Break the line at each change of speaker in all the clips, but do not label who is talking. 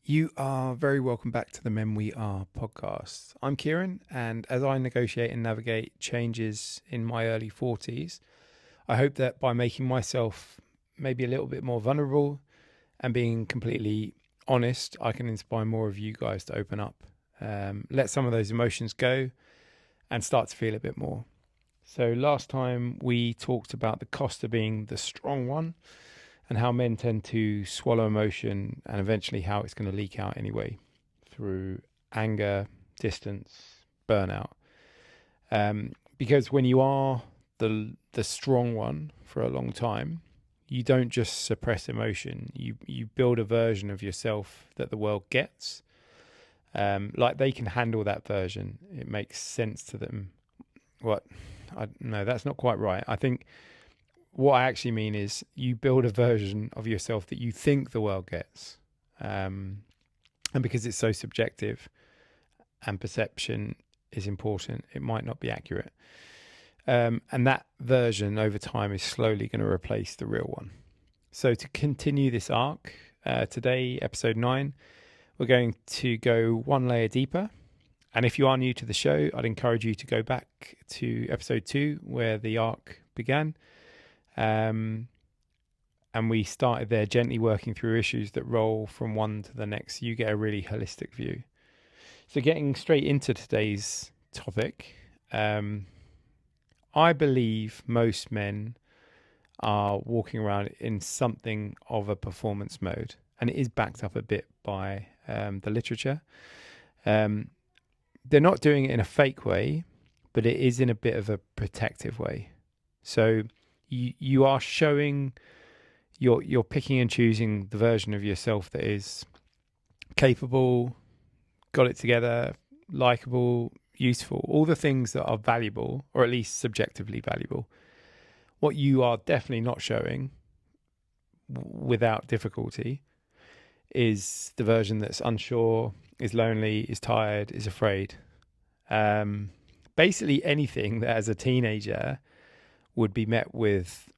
You are very welcome back to the Men We Are podcast. I'm Kieran, and as I negotiate and navigate changes in my early 40s, I hope that by making myself maybe a little bit more vulnerable and being completely honest, I can inspire more of you guys to open up, let some of those emotions go, and start to feel a bit more. So, last time we talked about the cost of being the strong one and how men tend to swallow emotion and eventually how it's going to leak out anyway through anger, distance, burnout. Because when you are the strong one for a long time, you don't just suppress emotion. You build a version of yourself that the world gets. Like they can handle that version. It makes sense to them. No, that's not quite right. I think what I actually mean is you build a version of yourself that you think the world gets. And because it's so subjective and perception is important, it might not be accurate. And that version over time is slowly going to replace the real one. So to continue this arc, today, episode 9, we're going to go one layer deeper. And if you are new to the show, I'd encourage you to go back to episode 2 where the arc began. And we started there gently working through issues that roll from one to the next. You get a really holistic view. So getting straight into today's topic, I believe most men are walking around in something of a performance mode, and it is backed up a bit by the literature. They're not doing it in a fake way, but it is in a bit of a protective way. So you are showing, you're picking and choosing the version of yourself that is capable, got it together, likable, useful, all the things that are valuable, or at least subjectively valuable. What you are definitely not showing without difficulty is the version that's unsure, is lonely, is tired, is afraid. Basically anything that as a teenager would be met with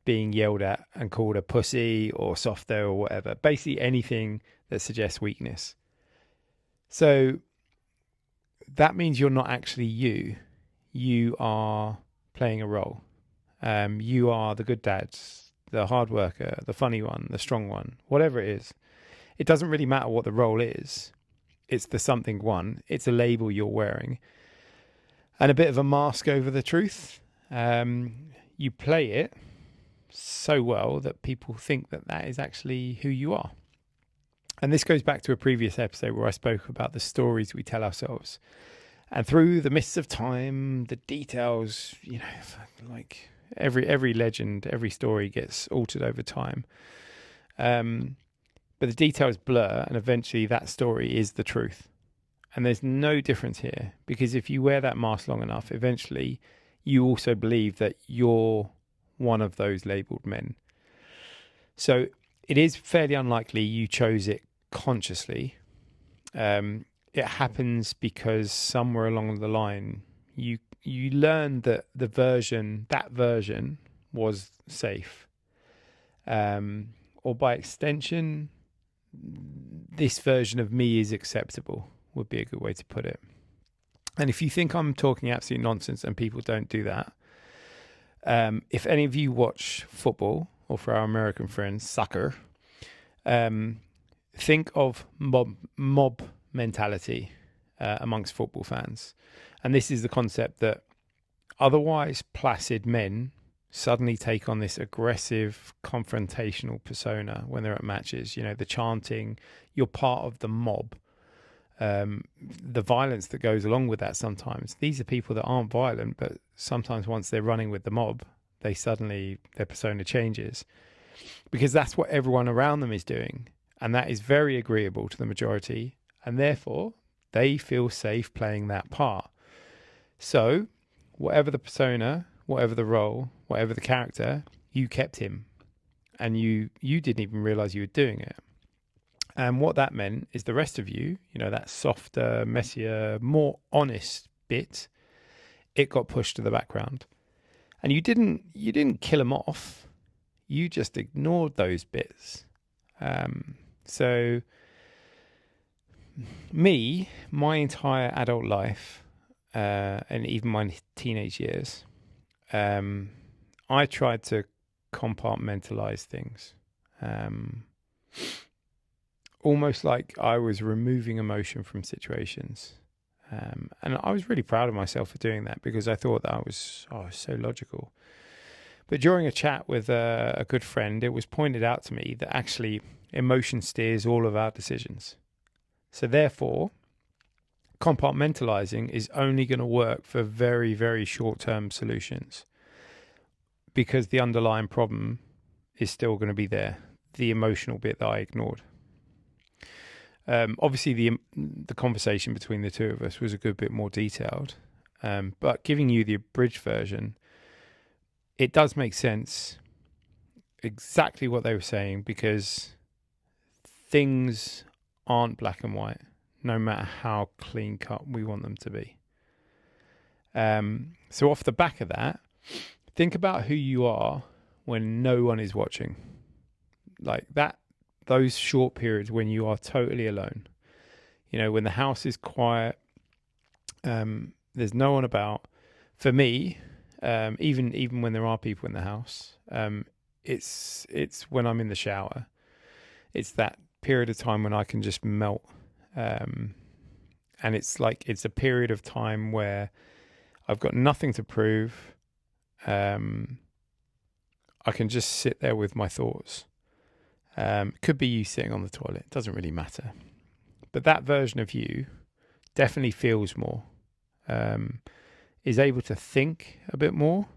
being yelled at and called a pussy or softer or whatever. Basically anything that suggests weakness. So that means you're not actually you. You are playing a role. You are the good dad, the hard worker, the funny one, the strong one, whatever it is. It doesn't really matter what the role is. It's the something one. It's a label you're wearing. And a bit of a mask over the truth. You play it so well that people think that that is actually who you are. And this goes back to a previous episode where I spoke about the stories we tell ourselves. And through the mists of time, the details, like every legend, every story gets altered over time. But the details blur, and eventually that story is the truth. And there's no difference here, because if you wear that mask long enough, eventually you also believe that you're one of those labeled men. So it is fairly unlikely you chose it consciously. It happens because somewhere along the line you learned that that version was safe, or by extension, this version of me is acceptable, would be a good way to put it. And if you think I'm talking absolute nonsense and people don't do that, if any of you watch football, or for our American friends, soccer, think of mob mentality amongst football fans. And this is the concept that otherwise placid men suddenly take on this aggressive, confrontational persona when they're at matches. You know, the chanting, you're part of the mob. The violence that goes along with that sometimes. These are people that aren't violent, but sometimes once they're running with the mob, their persona changes. Because that's what everyone around them is doing. And that is very agreeable to the majority. And therefore, they feel safe playing that part. So, whatever the persona, whatever the role, whatever the character, you kept him. And you didn't even realize you were doing it. And what that meant is the rest of you, that softer, messier, more honest bit, it got pushed to the background. And you didn't kill them off. You just ignored those bits. So my entire adult life, and even my teenage years, I tried to compartmentalize things. Almost like I was removing emotion from situations. And I was really proud of myself for doing that, because I thought that I was so logical. But during a chat with a good friend, it was pointed out to me that actually emotion steers all of our decisions. So therefore, compartmentalizing is only going to work for very, very short-term solutions, because the underlying problem is still going to be there, the emotional bit that I ignored. Obviously, the conversation between the two of us was a good bit more detailed, but giving you the abridged version, it does make sense exactly what they were saying, because things aren't black and white, no matter how clean cut we want them to be. So off the back of that, think about who you are when no one is watching. Like that, those short periods when you are totally alone. You know, when the house is quiet, there's no one about. For me, even when there are people in the house, it's when I'm in the shower. It's that period of time when I can just melt, and it's a period of time where I've got nothing to prove. I can just sit there with my thoughts. Could be you sitting on the toilet. It doesn't really matter. But that version of you definitely feels more, is able to think a bit more.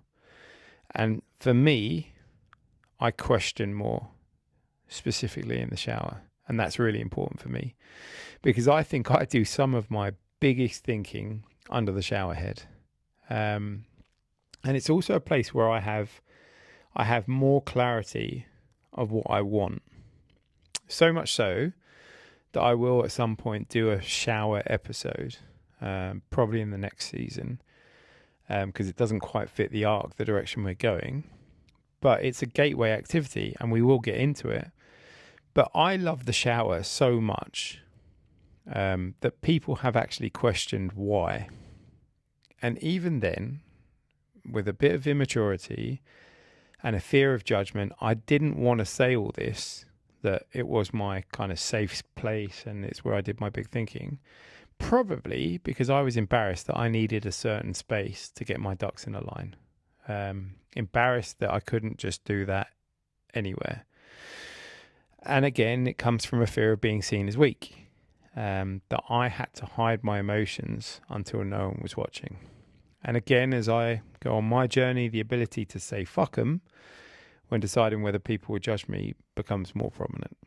And for me, I question more, specifically in the shower. And that's really important for me, because I think I do some of my biggest thinking under the shower head. And it's also a place where I have more clarity of what I want. So much so that I will at some point do a shower episode, probably in the next season, because it doesn't quite fit the arc, the direction we're going. But it's a gateway activity, and we will get into it. But I love the shower so much that people have actually questioned why. And even then, with a bit of immaturity and a fear of judgment, I didn't want to say all this, that it was my kind of safe place and it's where I did my big thinking. Probably because I was embarrassed that I needed a certain space to get my ducks in a line. Embarrassed that I couldn't just do that anywhere. And again, it comes from a fear of being seen as weak, that I had to hide my emotions until no one was watching. And again, as I go on my journey, the ability to say fuck 'em when deciding whether people will judge me becomes more prominent.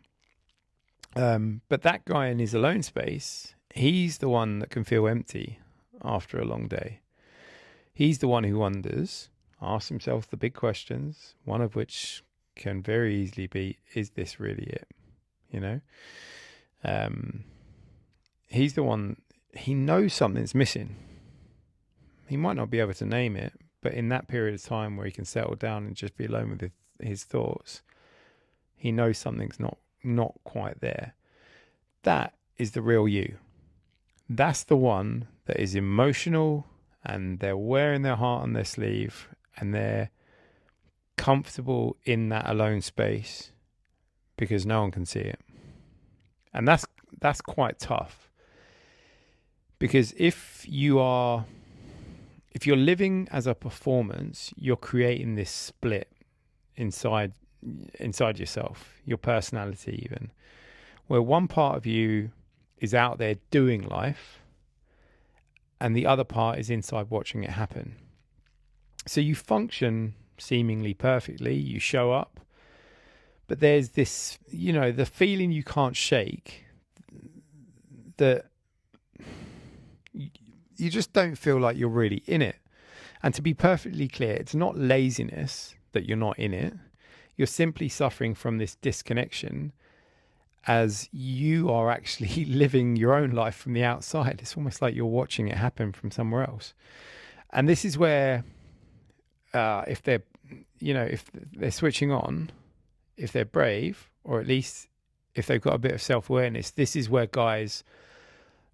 But that guy in his alone space, he's the one that can feel empty after a long day. He's the one who wonders, asks himself the big questions, one of which can very easily be, is this really it? You know? He's the one, he knows something's missing. He might not be able to name it, but in that period of time where he can settle down and just be alone with his thoughts, he knows something's not quite there. That is the real you. That's the one that is emotional, and they're wearing their heart on their sleeve, and they're comfortable in that alone space because no one can see it. And that's quite tough, because if you're living as a performance, you're creating this split inside yourself, your personality even, where one part of you is out there doing life and the other part is inside watching it happen. So you function seemingly perfectly, you show up, but there's this, the feeling you can't shake, that you just don't feel like you're really in it. And to be perfectly clear, it's not laziness that you're not in it. You're simply suffering from this disconnection, as you are actually living your own life from the outside. It's almost like you're watching it happen from somewhere else. And this is where, if they're switching on, if they're brave, or at least if they've got a bit of self-awareness, this is where guys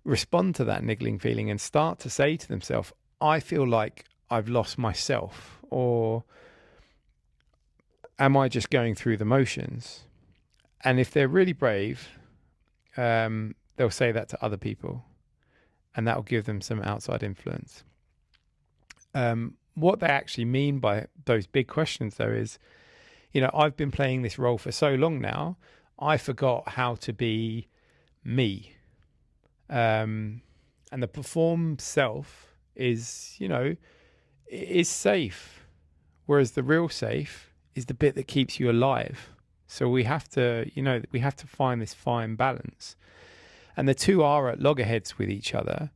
respond to that niggling feeling and start to say to themselves, I feel like I've lost myself, or am I just going through the motions? And if they're really brave, they'll say that to other people, and that will give them some outside influence. What they actually mean by those big questions, though, is, I've been playing this role for so long now, I forgot how to be me. And the performed self is, is safe, whereas the real safe is the bit that keeps you alive. So we have to find this fine balance. And the two are at loggerheads with each other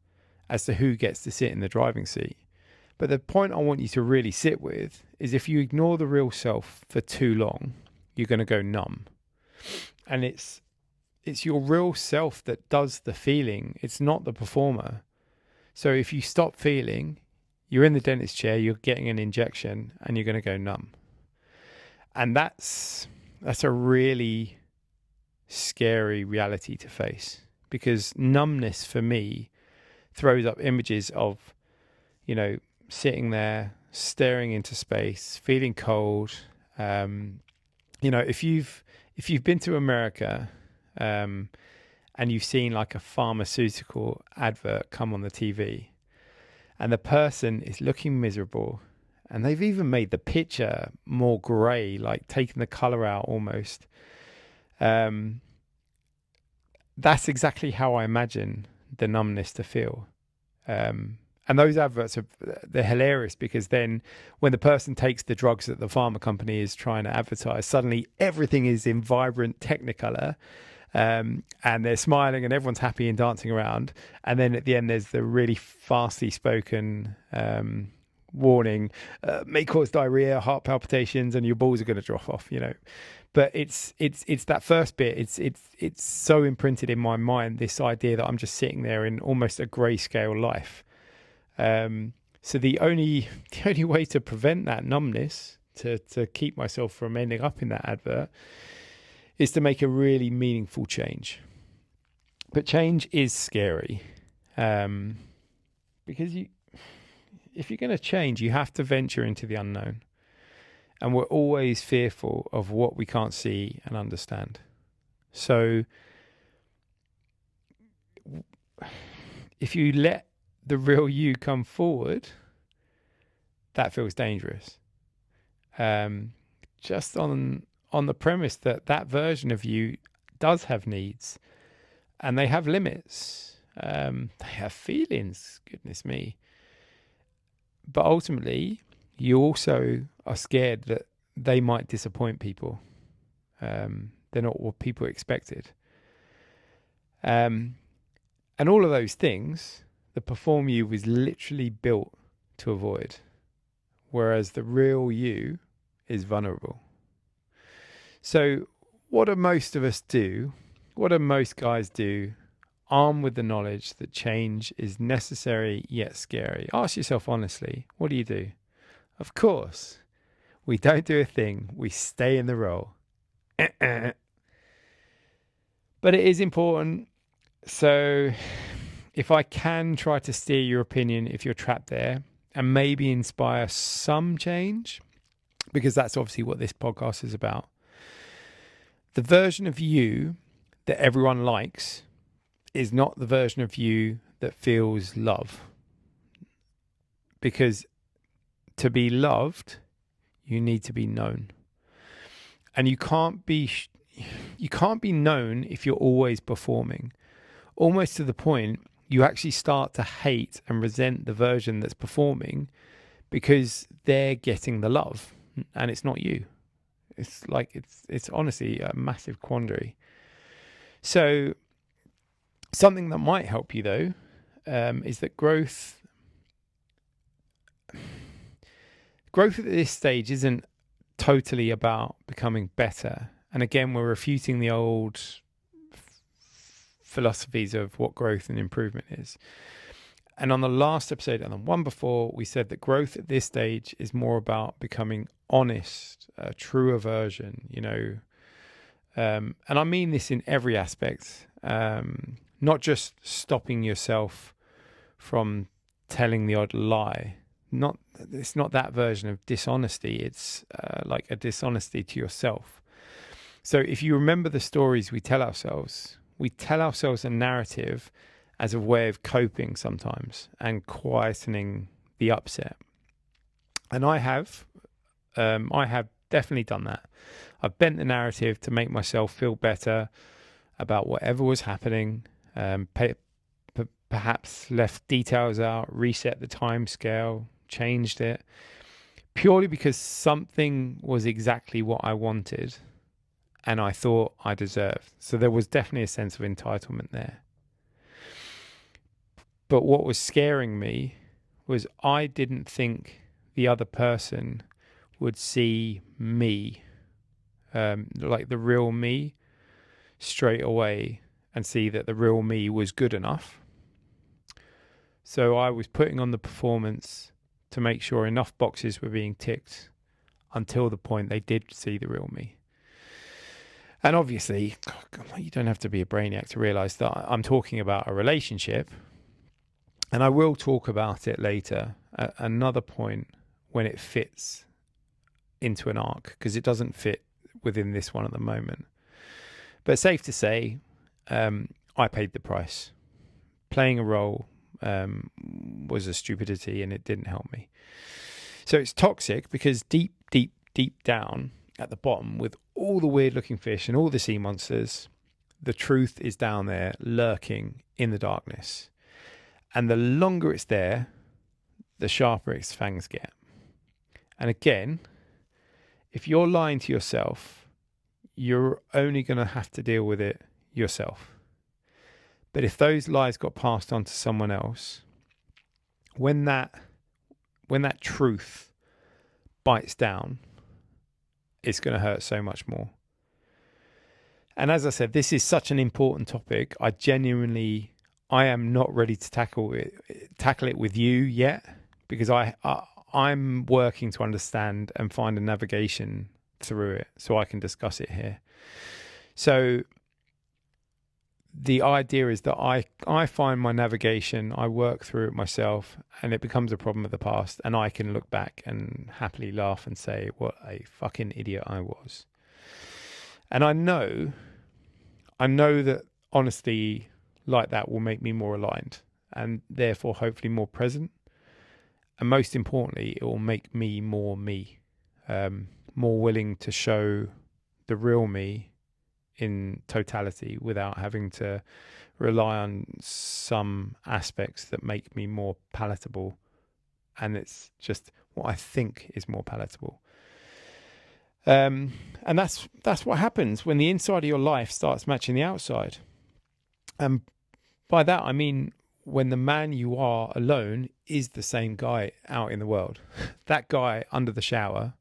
as to who gets to sit in the driving seat. But the point I want you to really sit with is, if you ignore the real self for too long, you're going to go numb. And it's your real self that does the feeling. It's not the performer. So if you stop feeling, you're in the dentist chair, you're getting an injection, and you're going to go numb. And that's a really scary reality to face, because numbness for me throws up images of, sitting there, staring into space, feeling cold. If you've been to America, and you've seen like a pharmaceutical advert come on the TV, and the person is looking miserable, and they've even made the picture more grey, like taking the colour out almost. That's exactly how I imagine the numbness to feel. And those adverts they're hilarious, because then when the person takes the drugs that the pharma company is trying to advertise, suddenly everything is in vibrant technicolor, and they're smiling and everyone's happy and dancing around. And then at the end, there's the really fastly spoken warning, may cause diarrhea, heart palpitations, and your balls are going to drop off, But it's that first bit. It's so imprinted in my mind, this idea that I'm just sitting there in almost a grayscale life. So the only way to prevent that numbness, to keep myself from ending up in that advert, is to make a really meaningful change. But change is scary, because if you're going to change, you have to venture into the unknown. And we're always fearful of what we can't see and understand. So if you let the real you come forward, that feels dangerous. Just on the premise that version of you does have needs, and they have limits. They have feelings, goodness me. But ultimately, you also are scared that they might disappoint people. They're not what people expected. And all of those things, the perform you was literally built to avoid. Whereas the real you is vulnerable. So what do most of us do? What do most guys do, armed with the knowledge that change is necessary yet scary? Ask yourself honestly, what do you do? Of course, we don't do a thing. We stay in the role. But it is important. So if I can try to steer your opinion if you're trapped there, and maybe inspire some change, because that's obviously what this podcast is about. The version of you that everyone likes is not the version of you that feels love. Because to be loved, you need to be known. And you can't be known if you're always performing. Almost to the point you actually start to hate and resent the version that's performing, because they're getting the love and it's not you. It's like it's honestly a massive quandary. So something that might help you though, is that growth at this stage isn't totally about becoming better. And again, we're refuting the old philosophies of what growth and improvement is. And on the last episode and the one before, we said that growth at this stage is more about becoming honest, a truer version, And I mean this in every aspect, not just stopping yourself from telling the odd lie. It's not that version of dishonesty. It's like a dishonesty to yourself. So if you remember the stories we tell ourselves a narrative as a way of coping sometimes and quietening the upset. And I have definitely done that. I've bent the narrative to make myself feel better about whatever was happening, perhaps left details out, reset the time scale, changed it, purely because something was exactly what I wanted and I thought I deserved. So there was definitely a sense of entitlement there. But what was scaring me was I didn't think the other person would see me, like the real me, straight away and see that the real me was good enough. So I was putting on the performance to make sure enough boxes were being ticked until the point they did see the real me. And obviously, you don't have to be a brainiac to realize that I'm talking about a relationship. And I will talk about it later at another point when it fits into an arc, because it doesn't fit within this one at the moment. But safe to say, I paid the price. Playing a role was a stupidity and it didn't help me. So it's toxic because deep down at the bottom, with all the weird looking fish and all the sea monsters, the truth is down there lurking in the darkness. And the longer it's there, the sharper its fangs get. And again, if you're lying to yourself, you're only going to have to deal with it yourself. But if those lies got passed on to someone else, when that truth bites down, it's going to hurt so much more. And as I said, this is such an important topic. I am not ready to tackle it with you yet, because I'm working to understand and find a navigation through it so I can discuss it here. So the idea is that I find my navigation, I work through it myself, and it becomes a problem of the past, and I can look back and happily laugh and say what a fucking idiot I was. And I know that honesty like that will make me more aligned and therefore hopefully more present. And most importantly, it will make me, more willing to show the real me in totality without having to rely on some aspects that make me more palatable. And it's just what I think is more palatable. And that's what happens when the inside of your life starts matching the outside. And by that, I mean when the man you are alone is the same guy out in the world. That guy under the shower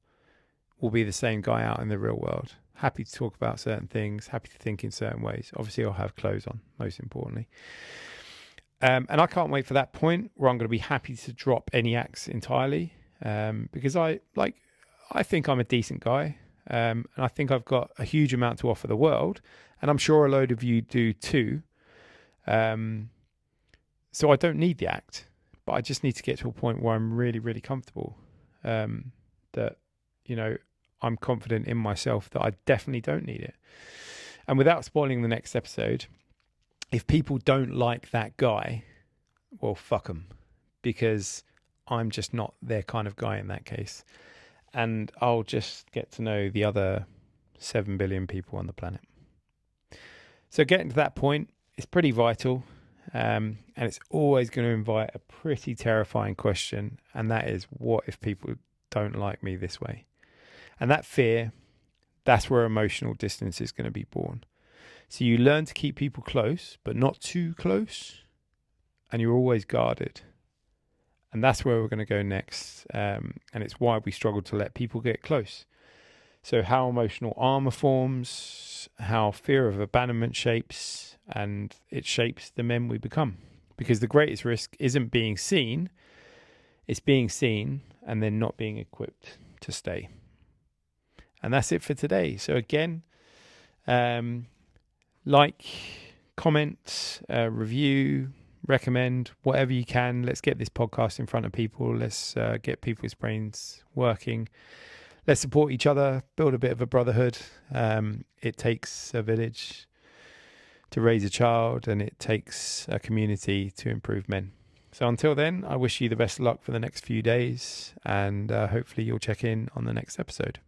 will be the same guy out in the real world. Happy to talk about certain things, happy to think in certain ways. Obviously, I'll have clothes on, most importantly. And I can't wait for that point where I'm going to be happy to drop any acts entirely, because I think I'm a decent guy, and I think I've got a huge amount to offer the world, and I'm sure a load of you do too. So I don't need the act, but I just need to get to a point where I'm really, really comfortable, that, I'm confident in myself that I definitely don't need it. And without spoiling the next episode, if people don't like that guy, well, fuck them, because I'm just not their kind of guy in that case. And I'll just get to know the other 7 billion people on the planet. So getting to that point is pretty vital. And it's always going to invite a pretty terrifying question. And that is, what if people don't like me this way? And that fear, that's where emotional distance is going to be born. So you learn to keep people close, but not too close. And you're always guarded. And that's where we're going to go next. And it's why we struggle to let people get close. So how emotional armour forms, how fear of abandonment shapes, and it shapes the men we become. Because the greatest risk isn't being seen, it's being seen and then not being equipped to stay. And that's it for today. So again, Like, comment, review, recommend, whatever you can. Let's get this podcast in front of people. Let's get people's brains working. Let's support each other, build a bit of a brotherhood. It takes a village to raise a child, and it takes a community to improve men. So until then, I wish you the best of luck for the next few days, and hopefully you'll check in on the next episode.